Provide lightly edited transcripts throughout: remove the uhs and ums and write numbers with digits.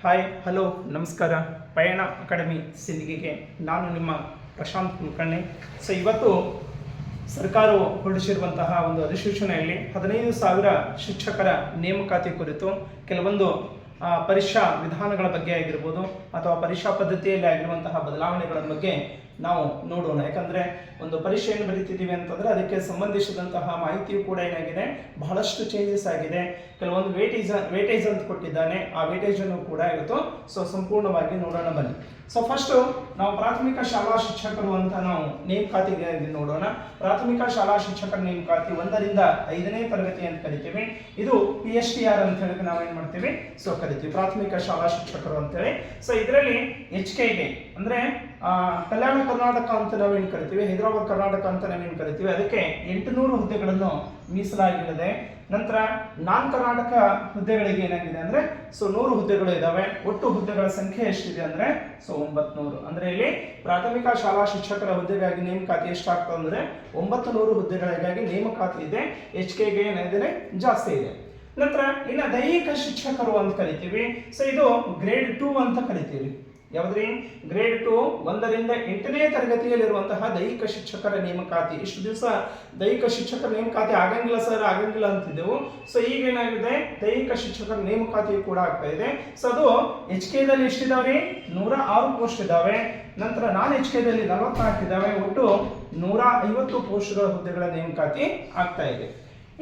Hi hello ನಮಸ್ಕಾರ. ಪಯಣ academy ಸಿಂದಗಿಗೆ ನಾನು ನಿಮ್ಮ ಪ್ರಶಾಂತ್ ಕುಲಕರ್ಣಿ. ಸೊ ಇವತ್ತು ಸರ್ಕಾರವು ಹೊರಡಿಸಿರುವಂತಹ ಒಂದು ಅಧಿಸೂಚನೆಯಲ್ಲಿ 15,000 ಶಿಕ್ಷಕರ ನೇಮಕಾತಿ ಕುರಿತು ಕೆಲವೊಂದು ಪರೀಕ್ಷಾ ವಿಧಾನಗಳ ಬಗ್ಗೆ ಆಗಿರ್ಬೋದು ಅಥವಾ ಪರೀಕ್ಷಾ ಪದ್ಧತಿಯಲ್ಲಿ ಆಗಿರುವಂತಹ ಬದಲಾವಣೆಗಳ ಬಗ್ಗೆ ನಾವು ನೋಡೋಣ. ಯಾಕಂದರೆ ಒಂದು ಪರೀಕ್ಷೆಯನ್ನು ಬರೀತಿದ್ದೀವಿ ಅಂತಂದರೆ ಅದಕ್ಕೆ ಸಂಬಂಧಿಸಿದಂತಹ ಮಾಹಿತಿಯು ಕೂಡ ಏನಾಗಿದೆ, ಬಹಳಷ್ಟು ಚೇಂಜಸ್ ಆಗಿದೆ. ಕೆಲವೊಂದು ವೇಟೇಜ್ ಅಂತ ಕೊಟ್ಟಿದ್ದಾನೆ, ಆ ವೇಟೇಜನ್ನು ಕೂಡ ಇವತ್ತು ಸಂಪೂರ್ಣವಾಗಿ ನೋಡೋಣ ಬನ್ನಿ. ಫಸ್ಟು ನಾವು ಪ್ರಾಥಮಿಕ ಶಾಲಾ ಶಿಕ್ಷಕರು ಅಂತ ನಾವು ನೇಮಕಾತಿಗೆ ನೋಡೋಣ. ಪ್ರಾಥಮಿಕ ಶಾಲಾ ಶಿಕ್ಷಕರ ನೇಮಕಾತಿ 1ರಿಂದ 5ನೇ ತರಗತಿ ಅಂತ ಕರಿತೀವಿ. ಇದು PSTR ಅಂತ ಹೇಳಿ ನಾವೇನು ಮಾಡ್ತೀವಿ ಕರಿತೀವಿ, ಪ್ರಾಥಮಿಕ ಶಾಲಾ ಶಿಕ್ಷಕರು ಅಂತೇಳಿ. ಇದರಲ್ಲಿ HKಗೆ ಅಂದರೆ ಕಲ್ಯಾಣ ಕರ್ನಾಟಕ ಅಂತ ನಾವೇನು ಕರಿತೀವಿ, ಹೈದರಾಬಾದ್ ಕರ್ನಾಟಕ ಅಂತ ನಾವೇನು ಕರಿತೀವಿ, ಅದಕ್ಕೆ 800 ಹುದ್ದೆಗಳನ್ನು ಮೀಸಲಾಗಿರುತ್ತೆ. ನಂತರ ನಾನ್ ಕರ್ನಾಟಕ ಹುದ್ದೆಗಳಿಗೆ ಏನಾಗಿದೆ ಅಂದರೆ 100 ಹುದ್ದೆಗಳು ಇದಾವೆ. ಒಟ್ಟು ಹುದ್ದೆಗಳ ಸಂಖ್ಯೆ ಎಷ್ಟಿದೆ ಅಂದರೆ 900. ಅಂದರೆ ಇಲ್ಲಿ ಪ್ರಾಥಮಿಕ ಶಾಲಾ ಶಿಕ್ಷಕರ ಹುದ್ದೆಗಾಗಿ ನೇಮಕಾತಿ ಎಷ್ಟಾಗ್ತದೆ ಅಂದರೆ 900 ಹುದ್ದೆಗಳಿಗಾಗಿ ನೇಮಕಾತಿ ಇದೆ. HKಗೆ ಏನಿದೆ ಜಾಸ್ತಿ ಇದೆ. ನಂತರ ಇನ್ನು ದೈಹಿಕ ಶಿಕ್ಷಕರು ಅಂತ ಕರಿತೀವಿ. ಇದು ಗ್ರೇಡ್ 2 ಅಂತ ಕರಿತೀವಿ. ಯಾವುದ್ರಿ? ಗ್ರೇಡ್ 2 1ರಿಂದ 8ನೇ ತರಗತಿಯಲ್ಲಿರುವಂತಹ ದೈಹಿಕ ಶಿಕ್ಷಕರ ನೇಮಕಾತಿ. ಇಷ್ಟು ದಿವಸ ದೈಹಿಕ ಶಿಕ್ಷಕರ ನೇಮಕಾತಿ ಆಗಂಗಿಲ್ಲ ಸರ್, ಆಗಂಗಿಲ್ಲ ಅಂತಿದ್ದೆವು. ಈಗ ಏನಾಗಿದೆ, ದೈಹಿಕ ಶಿಕ್ಷಕರ ನೇಮಕಾತಿ ಕೂಡ ಆಗ್ತಾ ಇದೆ. ಅದು HKದಲ್ಲಿ ಎಷ್ಟಿದಾವ್ರಿ? 106 ಪೋಸ್ಟ್ ಇದಾವೆ. ನಂತರ ನಾನ್ HKದಲ್ಲಿ 44 ಇದಾವೆ. ಒಟ್ಟು 150 ಪೋಸ್ಟ್ಗಳ ಹುದ್ದೆಗಳ ನೇಮಕಾತಿ ಆಗ್ತಾ ಇದೆ.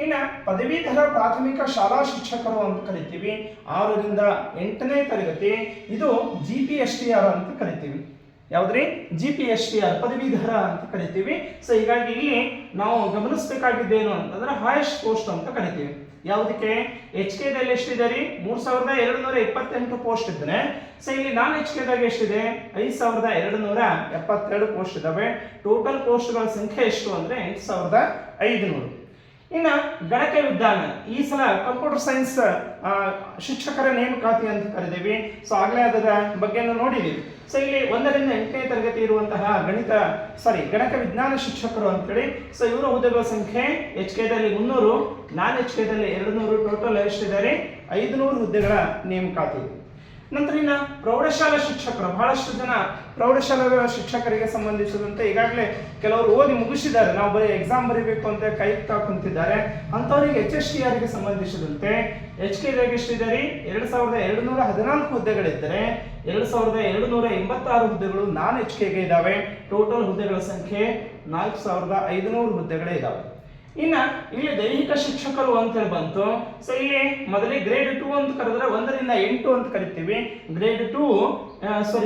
ಇನ್ನು ಪದವೀಧರ ಪ್ರಾಥಮಿಕ ಶಾಲಾ ಶಿಕ್ಷಕರು ಅಂತ ಕರಿತೀವಿ. 6ರಿಂದ 8ನೇ ತರಗತಿ. ಇದು GPSTR ಅಂತ ಕರಿತೀವಿ. ಯಾವುದ್ರಿ? GPSTR ಪದವೀಧರ ಅಂತ ಕರಿತೀವಿ. ಹೀಗಾಗಿ ಇಲ್ಲಿ ನಾವು ಗಮನಿಸಬೇಕಾಗಿದ್ದೇನು ಅಂತಂದ್ರೆ ಹೈಯೆಸ್ಟ್ ಪೋಸ್ಟ್ ಅಂತ ಕರಿತೀವಿ. ಯಾವುದಕ್ಕೆ? HKದಲ್ಲಿ ಎಷ್ಟಿದೆ ರೀ? 3,228 ಪೋಸ್ಟ್ ಇದ್ರೆ ಇಲ್ಲಿ ನಾನ್ HKದಾಗ ಎಷ್ಟಿದೆ? 5,272 ಪೋಸ್ಟ್ ಇದಾವೆ. ಟೋಟಲ್ ಪೋಸ್ಟ್ಗಳ ಸಂಖ್ಯೆ ಎಷ್ಟು ಅಂದ್ರೆ 8,500. ಇನ್ನು ಗಣಕ ವಿಜ್ಞಾನ, ಈ ಸಲ ಕಂಪ್ಯೂಟರ್ ಸೈನ್ಸ್ ಶಿಕ್ಷಕರ ನೇಮಕಾತಿ ಅಂತ ಕರೆದಿವಿ. ಆಗಲೇ ಅದರ ಬಗ್ಗೆ ನೋಡಿದೀವಿ. ಇಲ್ಲಿ 1ರಿಂದ 8ನೇ ತರಗತಿ ಇರುವಂತಹ ಗಣಕ ವಿಜ್ಞಾನ ಶಿಕ್ಷಕರು ಅಂತೇಳಿ ಇವರ ಹುದ್ದೆಗಳ ಸಂಖ್ಯೆ HKದಲ್ಲಿ 300, ನಾನ್ HKದಲ್ಲಿ 200, ಟೋಟಲ್ ಎಷ್ಟಿದ್ದಾರೆ? 500 ಹುದ್ದೆಗಳ ನೇಮಕಾತಿ. ನಂತರ ಇನ್ನು ಪ್ರೌಢಶಾಲಾ ಶಿಕ್ಷಕರು, ಬಹಳಷ್ಟು ಜನ ಪ್ರೌಢಶಾಲಾ ಶಿಕ್ಷಕರಿಗೆ ಸಂಬಂಧಿಸಿದಂತೆ ಈಗಾಗಲೇ ಕೆಲವರು ಓದಿ ಮುಗಿಸಿದ್ದಾರೆ, ನಾವು ಬರೀ ಎಕ್ಸಾಮ್ ಬರೀಬೇಕು ಅಂತ ಕೈ ಕುಂತಿದ್ದಾರೆ. ಅಂಥವರಿಗೆ HSTRಗೆ ಸಂಬಂಧಿಸಿದಂತೆ HKದಾಗ ಎಷ್ಟಿದೆ? 2,214 ಹುದ್ದೆಗಳಿದ್ದರೆ 2,286 ಹುದ್ದೆಗಳು ನಾನ್ HKಗೆ ಇದಾವೆ. ಟೋಟಲ್ ಹುದ್ದೆಗಳ ಸಂಖ್ಯೆ 4,500 ಹುದ್ದೆಗಳೇ ಇದಾವೆ. ಇನ್ನು ಇಲ್ಲಿ ದೈಹಿಕ ಶಿಕ್ಷಕರು ಅಂತೇಳಿ ಬಂತು. ಇಲ್ಲಿ ಮೊದಲೇ ಗ್ರೇಡ್ 2 ಅಂತ ಕರೆದ್ರೆ 1ರಿಂದ 8 ಅಂತ ಕರಿತೀವಿ. ಗ್ರೇಡ್ 2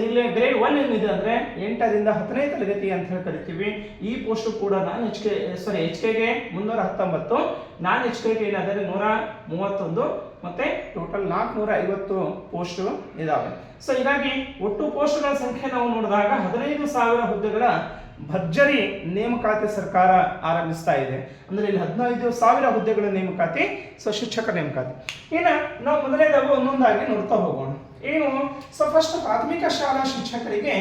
ಇಲ್ಲಿ ಗ್ರೇಡ್ 1 ಏನಿದೆ ಅಂದ್ರೆ 8ರಿಂದ 10ನೇ ತರಗತಿ ಅಂತ ಹೇಳಿ ಕರಿತೀವಿ. ಈ ಪೋಸ್ಟ್ ಕೂಡ ನಾನ್ HKಗೆ 319, ನಾನ್ HKಗೆ ಏನಾದರೆ 131, ಮತ್ತೆ ಟೋಟಲ್ 450 ಪೋಸ್ಟ್ ಇದಾವೆ. ಹೀಗಾಗಿ ಒಟ್ಟು ಪೋಸ್ಟ್ಗಳ ಸಂಖ್ಯೆ ನಾವು ನೋಡಿದಾಗ 15,000 ಹುದ್ದೆಗಳ ಭರ್ಜರಿ ನೇಮಕಾತಿ ಸರ್ಕಾರ ಆರಂಭಿಸ್ತಾ ಇದೆ. ಅಂದ್ರೆ ಇಲ್ಲಿ 15,000 ಹುದ್ದೆಗಳ ನೇಮಕಾತಿ, ಶಿಕ್ಷಕರ ನೇಮಕಾತಿ. ಇನ್ನು ನಾವು ಮೊದಲನೇದಾಗಿ ಒಂದೊಂದಾಗಿ ನೋಡ್ತಾ ಹೋಗೋಣ. ಏನು? ಫಸ್ಟ್ ಪ್ರಾಥಮಿಕ ಶಾಲಾ ಶಿಕ್ಷಕರಿಗೆ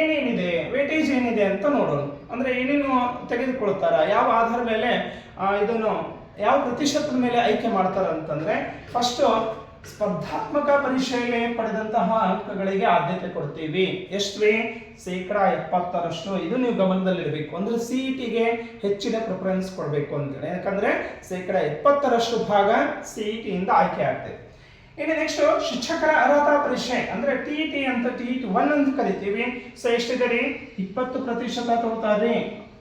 ಏನೇನಿದೆ, ವೇಟೇಜ್ ಏನಿದೆ ಅಂತ ನೋಡೋಣ. ಅಂದ್ರೆ ಏನೇನು ತೆಗೆದುಕೊಳ್ತಾರ, ಯಾವ ಆಧಾರ ಮೇಲೆ ಇದನ್ನು ಯಾವ ಪ್ರತಿಶತದ ಮೇಲೆ ಆಯ್ಕೆ ಮಾಡ್ತಾರ ಅಂತಂದ್ರೆ, ಫಸ್ಟ್ ಸ್ಪರ್ಧಾತ್ಮಕ ಪರೀಕ್ಷೆಯಲ್ಲಿ ಪಡೆದಂತಹ ಅಂಕಗಳಿಗೆ ಆದ್ಯತೆ ಕೊಡ್ತೀವಿ. ಎಷ್ಟು? 70%. ಇದು ನೀವು ಗಮನದಲ್ಲಿರಬೇಕು. ಅಂದ್ರೆ CETಗೆ ಹೆಚ್ಚಿನ ಪ್ರಿಫರೆನ್ಸ್ ಕೊಡಬೇಕು ಅಂತೇಳಿ. ಯಾಕಂದ್ರೆ 70% ಭಾಗ CET ಇಂದ ಆಯ್ಕೆ ಆಗ್ತದೆ. ಇನ್ನು ನೆಕ್ಸ್ಟ್ ಶಿಕ್ಷಕರ ಅರ್ಹತಾ ಪರೀಕ್ಷೆ ಅಂದ್ರೆ TET ಅಂತ TET 1 ಅಂತ ಕರಿತೀವಿ. ಎಷ್ಟಿದೆ ರೀ? 20% ತಗೋತಾರ್ರಿ.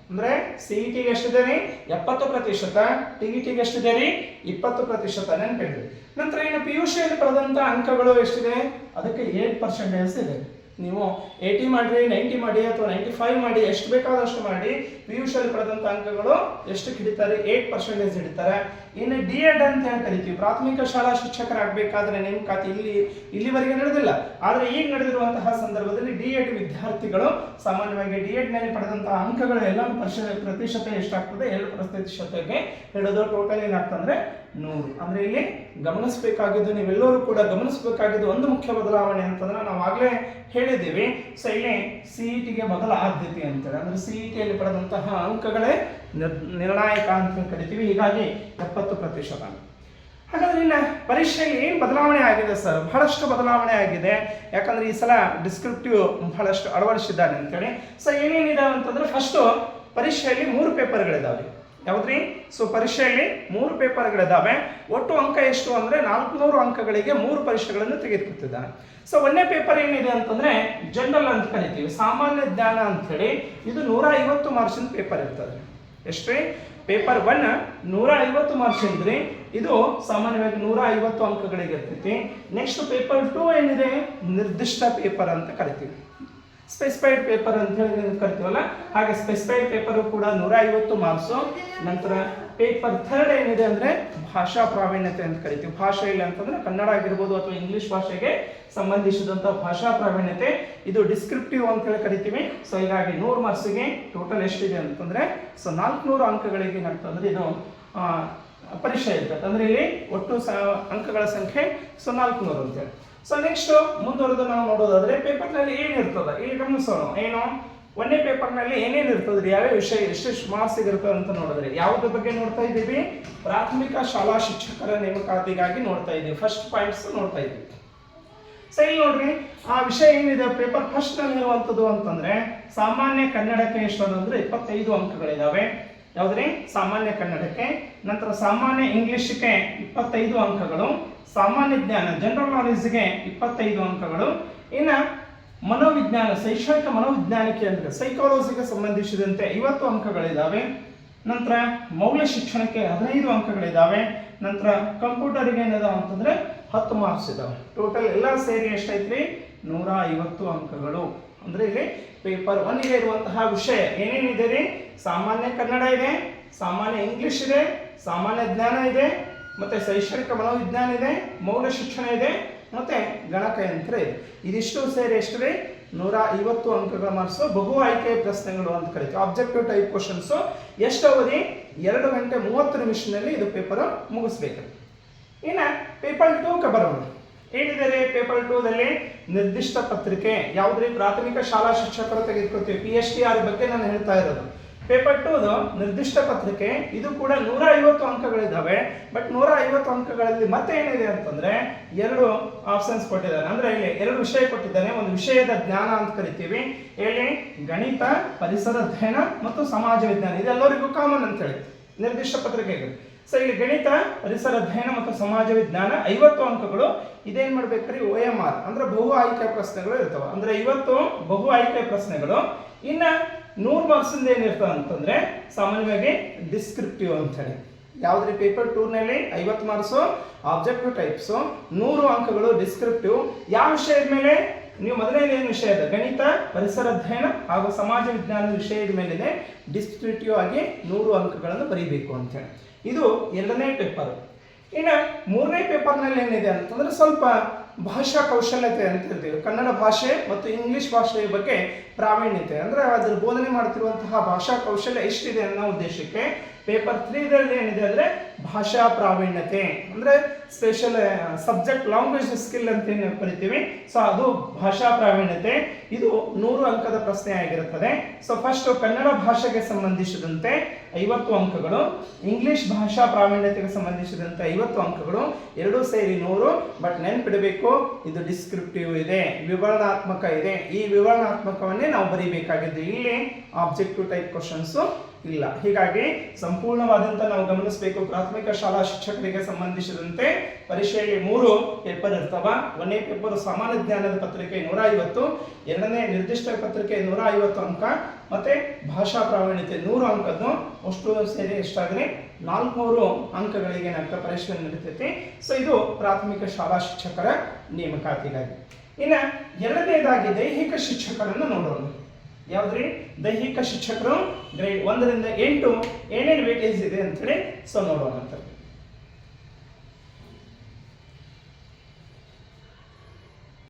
ಅಂದ್ರೆ CETಗೆ ಎಷ್ಟಿದೆ ರೀ? 70%, TETಗೆ ಎಷ್ಟಿದೆ ರೀ? 20% ನೆನಪಿಡ್ರಿ. ನಂತರ ಇನ್ನು PUCಯಲ್ಲಿ ಪಡೆದಂತ ಅಂಕಗಳು ಎಷ್ಟಿದೆ? ಅದಕ್ಕೆ 8% ಇದೆ. ನೀವು 80 ಮಾಡ್ರಿ, 90 ಮಾಡಿ ಅಥವಾ 95 ಮಾಡಿ, ಎಷ್ಟು ಬೇಕಾದಷ್ಟು ಮಾಡಿ, PUCಯಲ್ಲಿ ಪಡೆದಂತ ಅಂಕಗಳು ಎಷ್ಟು ಹಿಡಿತಾರೆ? 8% ಹಿಡಿತಾರೆ. ಇನ್ನು D.Ed ಅಂತ ಹೇಳಿ ಕರಿತೀವಿ. ಪ್ರಾಥಮಿಕ ಶಾಲಾ ಶಿಕ್ಷಕರಾಗಬೇಕಾದ್ರೆ ನೇಮಕಾತಿ ಇಲ್ಲಿವರೆಗೆ ನಡೆದಿಲ್ಲ, ಆದ್ರೆ ಈಗ ನಡೆದಿರುವಂತಹ ಸಂದರ್ಭದಲ್ಲಿ D.Ed ವಿದ್ಯಾರ್ಥಿಗಳು ಸಾಮಾನ್ಯವಾಗಿ D.Ed ನಲ್ಲಿ ಪಡೆದಂತಹ ಅಂಕಗಳು ಎಲ್ಲ ಪ್ರತಿಶತ ಎಷ್ಟಾಗ್ತದೆ? 7%ಗೆ ಹಿಡಿದು ಟೋಟಲ್ ಏನಾಗ್ತಂದ್ರೆ 100. ಅಂದ್ರೆ ಇಲ್ಲಿ ಗಮನಿಸಬೇಕಾಗಿದ್ದು, ನೀವೆಲ್ಲರೂ ಕೂಡ ಗಮನಿಸಬೇಕಾಗಿದ್ದು ಒಂದು ಮುಖ್ಯ ಬದಲಾವಣೆ ಅಂತಂದ್ರೆ ನಾವು ಆಗ್ಲೇ ಹೇಳಿದ್ದೀವಿ. ಇಲ್ಲಿ CETಗೆ ಮೊದಲ ಆದ್ಯತೆ ಅಂತೇಳಿ, ಅಂದ್ರೆ CETಯಲ್ಲಿ ಪಡೆದಂತಹ ಅಂಕಗಳೇ ನಿರ್ಣಾಯಕ ಅಂತ ಕರಿತೀವಿ. ಹೀಗಾಗಿ 70%. ಹಾಗಾದ್ರೆ ಇನ್ನು ಪರೀಕ್ಷೆಯಲ್ಲಿ ಏನು ಬದಲಾವಣೆ ಆಗಿದೆ ಸರ್? ಬಹಳಷ್ಟು ಬದಲಾವಣೆ ಆಗಿದೆ. ಯಾಕಂದ್ರೆ ಈ ಸಲ ಡಿಸ್ಕ್ರಿಪ್ಟಿವ್ ಬಹಳಷ್ಟು ಅಳವಡಿಸಿದ್ದಾನೆ ಅಂತೇಳಿ. ಸೊ ಏನೇನಿದಾವೆ ಅಂತಂದ್ರೆ ಫಸ್ಟು ಪರೀಕ್ಷೆಯಲ್ಲಿ 3 ಪೇಪರ್ಗಳಿದಾವೆ. ಯಾವ್ದ್ರಿ? ಸೊ ಪರೀಕ್ಷೆಯಲ್ಲಿ 3 ಪೇಪರ್ಗಳಿದ್ದಾವೆ. ಒಟ್ಟು ಅಂಕ ಎಷ್ಟು ಅಂದ್ರೆ 400 ಅಂಕಗಳಿಗೆ 3 ಪರೀಕ್ಷೆಗಳನ್ನು ತೆಗೆದುಕೊಳ್ತಿದ್ದಾನೆ. ಸೊ 1ನೇ ಪೇಪರ್ ಏನಿದೆ ಅಂತಂದ್ರೆ ಜನರಲ್ ಅಂತ ಕರಿತೀವಿ, ಸಾಮಾನ್ಯ ಜ್ಞಾನ ಅಂತ ಹೇಳಿ. ಇದು 150 ಮಾರ್ಕ್ಸಿನ ಪೇಪರ್ ಇರ್ತದೆ. ಎಷ್ಟ್ರಿ? ಪೇಪರ್ 1 150 ಮಾರ್ಕ್ಸ್ ಇದ್ರಿ. ಇದು ಸಾಮಾನ್ಯವಾಗಿ 150 ಅಂಕಗಳಿಗೆ ಇರ್ತೈತಿ. ನೆಕ್ಸ್ಟ್ ಪೇಪರ್ 2 ಏನಿದೆ ನಿರ್ದಿಷ್ಟ ಪೇಪರ್ ಅಂತ ಕರಿತೀವಿ, ಸ್ಪೆಸಿಫೈಡ್ ಪೇಪರ್ ಅಂತ ಹೇಳಿ ಕರಿತೀವಲ್ಲ, ಹಾಗೆ ಸ್ಪೆಸಿಫೈಡ್ ಪೇಪರ್ ಕೂಡ 150 ಮಾರ್ಕ್ಸು. ನಂತರ ಪೇಪರ್ 3 ಏನಿದೆ ಅಂದ್ರೆ ಭಾಷಾ ಪ್ರಾವೀಣ್ಯತೆ ಅಂತ ಕರಿತೀವಿ. ಭಾಷೆ ಇಲ್ಲ ಅಂತಂದ್ರೆ ಕನ್ನಡ ಆಗಿರ್ಬೋದು ಅಥವಾ ಇಂಗ್ಲಿಷ್ ಭಾಷೆಗೆ ಸಂಬಂಧಿಸಿದಂಥ ಭಾಷಾ ಪ್ರಾವೀಣ್ಯತೆ. ಇದು ಡಿಸ್ಕ್ರಿಪ್ಟಿವ್ ಅಂತ ಹೇಳಿ ಕರಿತೀವಿ. ಸೊ ಹೀಗಾಗಿ 100 ಮಾರ್ಕ್ಸಿಗೆ ಟೋಟಲ್ ಎಷ್ಟಿದೆ ಅಂತಂದ್ರೆ ಸೊ 400 ಅಂಕಗಳಿಗೆ ಏನಾಗ್ತಂದ್ರೆ ಇದು ಪರೀಕ್ಷೆ ಇರ್ತದೆ. ಅಂದ್ರೆ ಇಲ್ಲಿ ಒಟ್ಟು ಅಂಕಗಳ ಸಂಖ್ಯೆ ಸೊ 400 ಅಂತೇಳಿ. ಸೊ ನೆಕ್ಸ್ಟ್ ಮುಂದುವರೆದು ನಾವು ನೋಡೋದಾದ್ರೆ ಪೇಪರ್ನಲ್ಲಿ ಏನಿರ್ತದೆ ಇಲ್ಲಿ ಗಮನಿಸೋಣ. ಏನು 1ನೇ ಪೇಪರ್ನಲ್ಲಿ ಏನೇನು ಇರ್ತದ್ರಿ, ಯಾವ್ಯಾವ ವಿಷಯ ಎಷ್ಟೆಷ್ಟು ಮಾರ್ಕ್ಸ್ ಇರ್ತದೆ ಅಂತ ನೋಡಿದ್ರೆ ಯಾವುದ್ರ ಬಗ್ಗೆ ನೋಡ್ತಾ ಇದ್ದೀವಿ? ಪ್ರಾಥಮಿಕ ಶಾಲಾ ಶಿಕ್ಷಕರ ನೇಮಕಾತಿಗಾಗಿ ನೋಡ್ತಾ ಇದ್ದೀವಿ. ಫಸ್ಟ್ ಪಾಯಿಂಟ್ಸ್ ನೋಡ್ತಾ ಇದ್ದೀವಿ. ಸೊ ಇಲ್ಲಿ ನೋಡ್ರಿ ಆ ವಿಷಯ ಏನಿದೆ ಪೇಪರ್ ಫಸ್ಟ್ ನಲ್ಲಿ ಇರುವಂತದ್ದು ಅಂತಂದ್ರೆ ಸಾಮಾನ್ಯ ಕನ್ನಡಕ್ಕೆ ಎಷ್ಟು ಅಂದ್ರೆ 25 ಅಂಕಗಳಿದಾವೆ. ಯಾವ್ದ್ರಿ? ಸಾಮಾನ್ಯ ಕನ್ನಡಕ್ಕೆ. ನಂತರ ಸಾಮಾನ್ಯ ಇಂಗ್ಲಿಷ್ಗೆ 25 ಅಂಕಗಳು. ಸಾಮಾನ್ಯ ಜ್ಞಾನ ಜನರಲ್ ನಾಲೆಜ್ಗೆ 25 ಅಂಕಗಳು. ಇನ್ನ ಮನೋವಿಜ್ಞಾನ ಶೈಕ್ಷಣಿಕ ಮನೋವಿಜ್ಞಾನಕ್ಕೆ ಅಂದ್ರೆ ಸೈಕಾಲಜಿಗೆ ಸಂಬಂಧಿಸಿದಂತೆ 50 ಅಂಕಗಳಿದಾವೆ. ನಂತರ ಮೌಲ್ಯ ಶಿಕ್ಷಣಕ್ಕೆ 15 ಅಂಕಗಳಿದಾವೆ. ನಂತರ ಕಂಪ್ಯೂಟರ್ಗೆ ಏನಿದಾವೆ ಅಂತಂದ್ರೆ 10 ಮಾರ್ಕ್ಸ್ ಇದಾವೆ. ಟೋಟಲ್ ಎಲ್ಲ ಸೇರಿ ಎಷ್ಟೈತ್ರಿ? 150 ಅಂಕಗಳು. ಅಂದ್ರೆ ಇಲ್ಲಿ ಪೇಪರ್ 1 ಗೆ ಇರುವಂತಹ ವಿಷಯ ಏನೇನಿದೆ ರೀ? ಸಾಮಾನ್ಯ ಕನ್ನಡ ಇದೆ, ಸಾಮಾನ್ಯ ಇಂಗ್ಲಿಷ್ ಇದೆ, ಸಾಮಾನ್ಯ ಜ್ಞಾನ ಇದೆ, ಮತ್ತೆ ಶೈಕ್ಷಣಿಕ ಮನೋವಿಜ್ಞಾನ ಇದೆ, ಮೌಲ್ಯ ಶಿಕ್ಷಣ ಇದೆ, ಮತ್ತೆ ಗಣಕಯಂತ್ರ ಇದೆ. ಇದಿಷ್ಟು ಸೇರಿ ಎಷ್ಟು ರೀ? 150 ಅಂಕಗಳ ಮಾರ್ಕ್ಸ್. ಬಹು ಆಯ್ಕೆ ಪ್ರಶ್ನೆಗಳು ಅಂತ ಕರಿತೀವಿ, ಆಬ್ಜೆಕ್ಟಿವ್ ಟೈಪ್ ಕ್ವಶನ್ಸ್. ಎಷ್ಟು ಅವಧಿ? 2 ಗಂಟೆ 30 ನಿಮಿಷದಲ್ಲಿ ಇದು ಪೇಪರ್ ಮುಗಿಸ್ಬೇಕು. ಇನ್ನ ಪೇಪರ್ 2 ಬರೋಣ. ಏನಿದೆ ರೀ ಪೇಪರ್ 2 ದಲ್ಲಿ? ನಿರ್ದಿಷ್ಟ ಪತ್ರಿಕೆ. ಯಾವ್ದ್ರಿ? ಪ್ರಾಥಮಿಕ ಶಾಲಾ ಶಿಕ್ಷಕರು ತೆಗೆದುಕೊಳ್ತೀವಿ, PSTR ಬಗ್ಗೆ ನಾನು ಹೇಳ್ತಾ ಇರೋದು. ಪೇಪರ್ 2 ನಿರ್ದಿಷ್ಟ ಪತ್ರಿಕೆ. ಇದು ಕೂಡ 150 ಅಂಕಗಳಿದಾವೆ. ಬಟ್ 150 ಅಂಕಗಳಲ್ಲಿ ಮತ್ತೆ ಏನಿದೆ ಅಂತಂದ್ರೆ 2 ಆಪ್ಷನ್ಸ್ ಕೊಟ್ಟಿದ್ದಾನೆ. ಅಂದ್ರೆ ಇಲ್ಲಿ 2 ವಿಷಯ ಕೊಟ್ಟಿದ್ದಾನೆ. ಒಂದು ವಿಷಯದ ಜ್ಞಾನ ಅಂತ ಕರಿತೀವಿ, ಹೇಳಿ ಗಣಿತ, ಪರಿಸರ ಅಧ್ಯಯನ ಮತ್ತು ಸಮಾಜ ವಿಜ್ಞಾನ. ಇದೆಲ್ಲರಿಗೂ ಕಾಮನ್ ಅಂತ ಹೇಳಿ ನಿರ್ದಿಷ್ಟ ಪತ್ರಿಕೆಗೆ. ಸೊ ಇಲ್ಲಿ ಗಣಿತ, ಪರಿಸರ ಅಧ್ಯಯನ ಮತ್ತು ಸಮಾಜ ವಿಜ್ಞಾನ 50 ಅಂಕಗಳು. ಇದೇನ್ ಮಾಡ್ಬೇಕ್ರಿ? OMR ಅಂದ್ರೆ ಬಹು ಆಯ್ಕೆ ಪ್ರಶ್ನೆಗಳು ಇರ್ತವೆ. ಅಂದ್ರೆ 50 ಬಹು ಆಯ್ಕೆ ಪ್ರಶ್ನೆಗಳು. ಇನ್ನ 100 ಮಾರ್ಕ್ಸ್ ಏನಿರ್ತದೆ ಅಂತಂದ್ರೆ ಸಾಮಾನ್ಯವಾಗಿ ಡಿಸ್ಕ್ರಿಪ್ಟಿವ್ ಅಂತ ಹೇಳಿ. ಯಾವ್ದ್ರಿ? ಪೇಪರ್ 2 ನಲ್ಲಿ 50 ಮಾರ್ಕ್ಸ್ ಆಬ್ಜೆಕ್ಟಿವ್ ಟೈಪ್ಸ್, 100 ಅಂಕಗಳು ಡಿಸ್ಕ್ರಿಪ್ಟಿವ್. ಯಾವ ವಿಷಯದ ಮೇಲೆ? ನೀವು ಮೊದಲನೇದೇನು ವಿಷಯ ಇದೆ? ಗಣಿತ, ಪರಿಸರ ಅಧ್ಯಯನ ಹಾಗೂ ಸಮಾಜ ವಿಜ್ಞಾನದ ವಿಷಯದ ಮೇಲಿದೆ. ಡಿಸ್ಕ್ರಿಪ್ಟಿವ್ ಆಗಿ 100 ಅಂಕಗಳನ್ನು ಬರೀಬೇಕು ಅಂತ ಹೇಳಿ. ಇದು 2ನೇ ಪೇಪರ್. ಇನ್ನು 3ನೇ ಪೇಪರ್ನಲ್ಲಿ ಏನಿದೆ ಅಂತಂದ್ರೆ ಸ್ವಲ್ಪ ಭಾಷಾ ಕೌಶಲ್ಯತೆ ಅಂತ ಹೇಳ್ತೀವಿ. ಕನ್ನಡ ಭಾಷೆ ಮತ್ತು ಇಂಗ್ಲಿಷ್ ಭಾಷೆಯ ಬಗ್ಗೆ ಪ್ರಾವೀಣ್ಯತೆ, ಅಂದ್ರೆ ಅದ್ರ ಬೋಧನೆ ಮಾಡ್ತಿರುವಂತಹ ಭಾಷಾ ಕೌಶಲ್ಯ ಎಷ್ಟಿದೆ ಅನ್ನೋ ಉದ್ದೇಶಕ್ಕೆ ಪೇಪರ್ 3 ಏನಿದೆ ಅಂದ್ರೆ ಭಾಷಾ ಪ್ರಾವೀಣ್ಯತೆ, ಅಂದ್ರೆ ಸ್ಪೆಷಲ್ ಸಬ್ಜೆಕ್ಟ್ ಲ್ಯಾಂಗ್ವೇಜ್ ಸ್ಕಿಲ್ ಅಂತ ಏನು ಕರಿತೀವಿ. ಸೊ ಅದು ಭಾಷಾ ಪ್ರಾವೀಣ್ಯತೆ. ಇದು 100 ಅಂಕದ ಪ್ರಶ್ನೆ ಆಗಿರುತ್ತದೆ. ಸೊ ಫಸ್ಟ್ ಕನ್ನಡ ಭಾಷೆಗೆ ಸಂಬಂಧಿಸಿದಂತೆ 50 ಅಂಕಗಳು, ಇಂಗ್ಲಿಷ್ ಭಾಷಾ ಪ್ರಾವೀಣ್ಯತೆಗೆ ಸಂಬಂಧಿಸಿದಂತೆ 50 ಅಂಕಗಳು, ಎರಡೂ ಸೇರಿ 100. ಬಟ್ ನೆನ್ಪಿಡಬೇಕು, ಇದು ಡಿಸ್ಕ್ರಿಪ್ಟಿವ್ ಇದೆ, ವಿವರಣಾತ್ಮಕ ಇದೆ. ಈ ವಿವರಣಾತ್ಮಕವನ್ನೇ ನಾವು ಬರೀಬೇಕಾಗಿದ್ದು. ಇಲ್ಲಿ ಆಬ್ಜೆಕ್ಟಿವ್ ಟೈಪ್ ಕ್ವಶನ್ಸ್ ಇಲ್ಲ. ಹೀಗಾಗಿ ಸಂಪೂರ್ಣವಾದಂತ ನಾವು ಗಮನಿಸಬೇಕು. ಪ್ರಾಥಮಿಕ ಶಾಲಾ ಶಿಕ್ಷಕರಿಗೆ ಸಂಬಂಧಿಸಿದಂತೆ ಪರೀಕ್ಷೆಯಲ್ಲಿ 3 ಪೇಪರ್ ಇರ್ತವ. 1ನೇ ಪೇಪರ್ ಸಾಮಾನ್ಯ ಜ್ಞಾನದ ಪತ್ರಿಕೆ 150, 2ನೇ ನಿರ್ದಿಷ್ಟ ಪತ್ರಿಕೆ 150 ಅಂಕ, ಮತ್ತೆ ಭಾಷಾ ಪ್ರಾವೀಣ್ಯತೆ 100 ಅಂಕದ್ದು. ಅಷ್ಟು ಸೇರಿ ಎಷ್ಟಾದ್ರೆ 400 ಅಂಕಗಳಿಗೆ ಏನಾಗ್ತದೆ ಪರೀಕ್ಷೆ ನಡೀತೈತಿ. ಸೊ ಇದು ಪ್ರಾಥಮಿಕ ಶಾಲಾ ಶಿಕ್ಷಕರ ನೇಮಕಾತಿಗಾಗಿ. ಇನ್ನು 2ನೇದಾಗಿ ದೈಹಿಕ ಶಿಕ್ಷಕರನ್ನು ನೋಡೋಣ. ಯಾವ್ದ್ರಿ? ದೈಹಿಕ ಶಿಕ್ಷಕರು ಗ್ರೇಡ್ 1 ರಿಂದ 8 ಏನೇನು ವೇಟೇಜ್ ಇದೆ ಅಂತ ಹೇಳಿ ಸೊ ನೋಡೋಣ ಅಂತ.